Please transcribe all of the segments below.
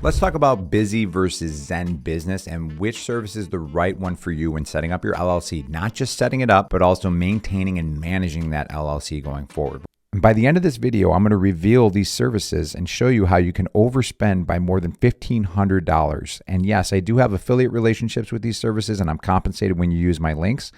Let's talk about Bizee versus ZenBusiness and which service is the right one for you when setting up your LLC, not just setting it up, but also maintaining and managing that LLC going forward. And by the end of this video, I'm going to reveal these services and show you how you can overspend by more than $1,500. And yes, I do have affiliate relationships with these services and I'm compensated when you use my links.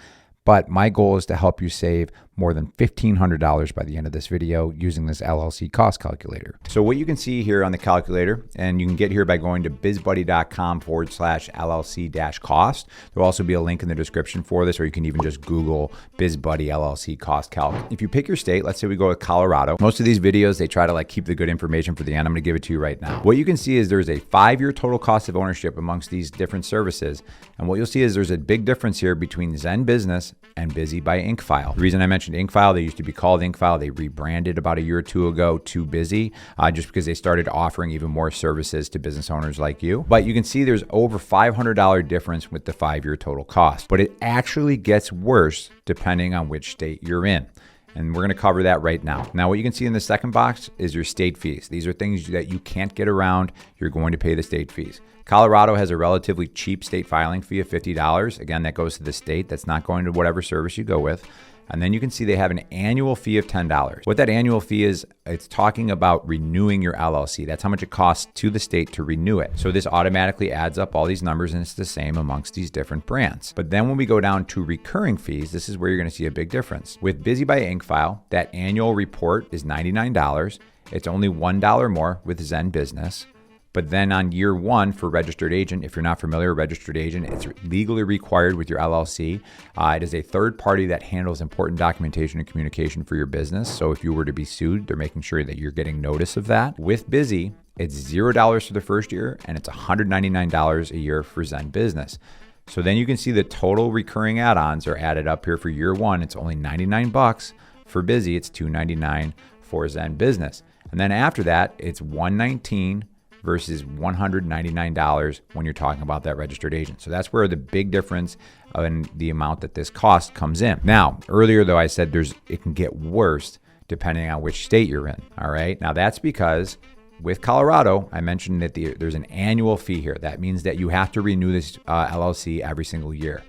But my goal is to help you save more than $1,500 by the end of this video using this LLC cost calculator. So what you can see here on the calculator, and you can get here by going to bizbuddy.com/LLC-cost. There'll also be a link in the description for this, or you can even just Google BizBuddy LLC cost calc. If you pick your state, let's say we go with Colorado. Most of these videos, they try to keep the good information for the end. I'm gonna give it to you right now. What you can see is there's a 5-year total cost of ownership amongst these different services. And what you'll see is there's a big difference here between ZenBusiness and Bizee by Incfile. The reason I mentioned Incfile, they used to be called Incfile. They rebranded about a year or two ago to Bizee, just because they started offering even more services to business owners like you. But you can see there's over $500 difference with the 5-year total cost. But it actually gets worse depending on which state you're in. And we're going to cover that right now. Now, what you can see in the second box is your state fees. These are things that you can't get around. You're going to pay the state fees. Colorado has a relatively cheap state filing fee of $50. Again, that goes to the state. That's not going to whatever service you go with. And then you can see they have an annual fee of $10. What that annual fee is, it's talking about renewing your LLC. That's how much it costs to the state to renew it. So this automatically adds up all these numbers and it's the same amongst these different brands. But then when we go down to recurring fees, this is where you're going to see a big difference. With Bizee by Incfile, that annual report is $99. It's only $1 more with ZenBusiness. But then on year 1 for registered agent, if you're not familiar, registered agent, it's legally required with your LLC. It is a third party that handles important documentation and communication for your business. So if you were to be sued, they're making sure that you're getting notice of that. With Bizee, it's $0 for the first year and it's $199 a year for ZenBusiness. So then you can see the total recurring add-ons are added up here for year 1. It's only $99 for Bizee. It's $299 for ZenBusiness. And then after that, it's $119 versus $199 when you're talking about that registered agent. So that's where the big difference in the amount that this cost comes in. Now, earlier though, I said it can get worse depending on which state you're in, all right? Now that's because with Colorado, I mentioned that there's an annual fee here. That means that you have to renew this LLC every single year.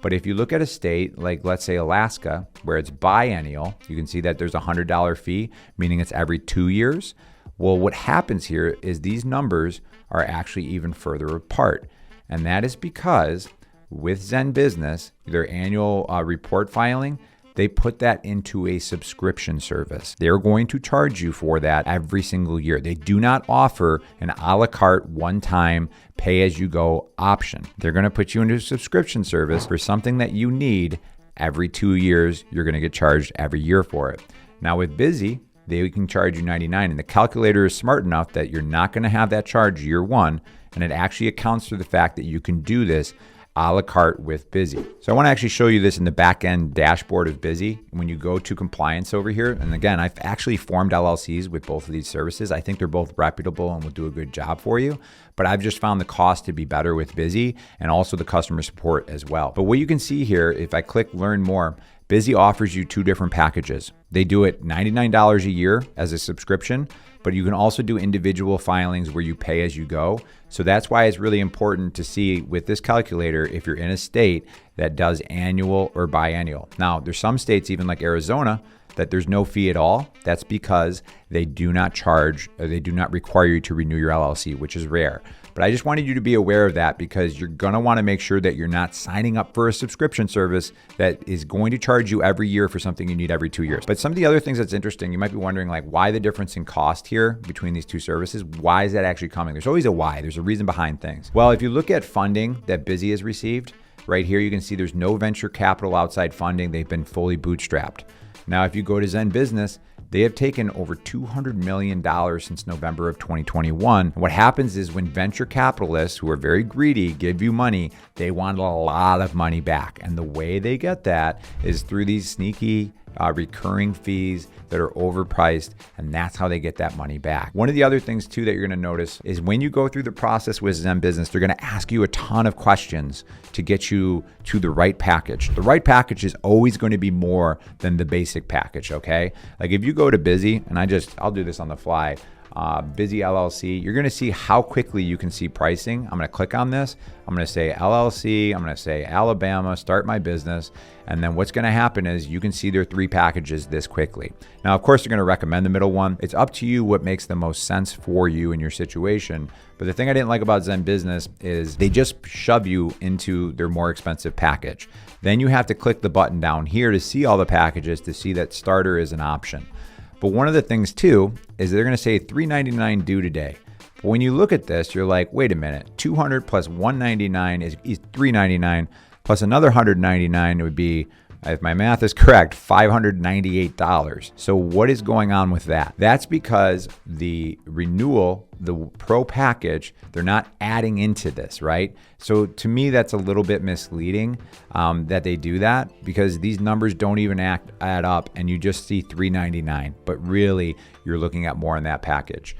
But if you look at a state like, let's say Alaska, where it's biennial, you can see that there's a $100 fee, meaning it's every 2 years. Well, what happens here is these numbers are actually even further apart. And that is because with ZenBusiness, their annual report filing, they put that into a subscription service. They're going to charge you for that every single year. They do not offer an a la carte one-time pay-as-you-go option. They're going to put you into a subscription service for something that you need every 2 years. You're going to get charged every year for it. Now with Bizee, they can charge you $99, and the calculator is smart enough that you're not going to have that charge year 1, and it actually accounts for the fact that you can do this a la carte with Bizee. So I want to actually show you this in the back end dashboard of Bizee. When you go to compliance over here, and again, I've actually formed LLCs with both of these services. I think they're both reputable and will do a good job for you, but I've just found the cost to be better with Bizee and also the customer support as well. But what you can see here, if I click learn more, Bizee offers you 2 different packages. They do it $99 a year as a subscription, but you can also do individual filings where you pay as you go. So that's why it's really important to see with this calculator if you're in a state that does annual or biannual. Now, there's some states, even like Arizona, that there's no fee at all. That's because they do not charge, or they do not require you to renew your LLC, which is rare. But I just wanted you to be aware of that because you're going to want to make sure that you're not signing up for a subscription service that is going to charge you every year for something you need every 2 years. But some of the other things that's interesting, you might be wondering why the difference in cost here between these two services? Why is that actually coming? There's always a why. There's a reason behind things. Well, if you look at funding that Bizee has received, right here you can see there's no venture capital outside funding. They've been fully bootstrapped. Now, if you go to ZenBusiness, they have taken over $200 million since November of 2021. And what happens is when venture capitalists who are very greedy give you money, they want a lot of money back. And the way they get that is through these sneaky recurring fees that are overpriced, and that's how they get that money back. One of the other things too that you're going to notice is when you go through the process with ZenBusiness, they're going to ask you a ton of questions to get you to the right package. The right package is always going to be more than the basic package, okay? Like if you go to Bizee, and I'll do this on the fly. Bizee LLC, you're going to see how quickly you can see pricing. I'm going to click on this. I'm going to say LLC. I'm going to say Alabama, start my business. And then what's going to happen is you can see their 3 packages this quickly. Now, of course, they're going to recommend the middle one. It's up to you what makes the most sense for you in your situation. But the thing I didn't like about ZenBusiness is they just shove you into their more expensive package. Then you have to click the button down here to see all the packages to see that starter is an option. But one of the things too is they're going to say $399 due today. But when you look at this, you're like, wait a minute, 200 plus 199 is $399 plus another $199. It would be, if my math is correct, $598. So what is going on with that? That's because the renewal, the pro package, they're not adding into this, right? So to me, that's a little bit misleading that they do that, because these numbers don't even add up and you just see $399, but really you're looking at more in that package.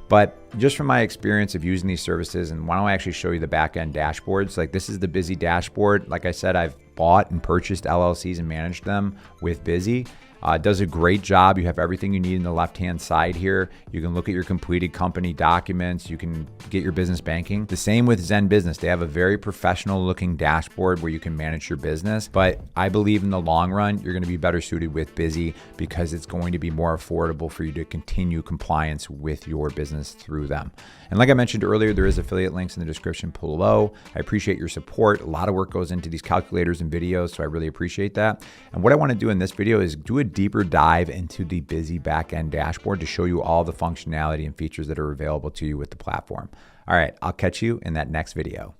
But just from my experience of using these services, and why don't I actually show you the back-end dashboards? Like, this is the Bizee dashboard. Like I said, I've bought and purchased LLCs and managed them with Bizee. It does a great job. You have everything you need in the left-hand side here. You can look at your completed company documents. You can get your business banking. The same with ZenBusiness. They have a very professional-looking dashboard where you can manage your business. But I believe in the long run, you're going to be better suited with Bizee because it's going to be more affordable for you to continue compliance with your business through them. And like I mentioned earlier, there is affiliate links in the description below. I appreciate your support. A lot of work goes into these calculators and videos, so I really appreciate that. And what I want to do in this video is do a deeper dive into the Bizee backend dashboard to show you all the functionality and features that are available to you with the platform. All right, I'll catch you in that next video.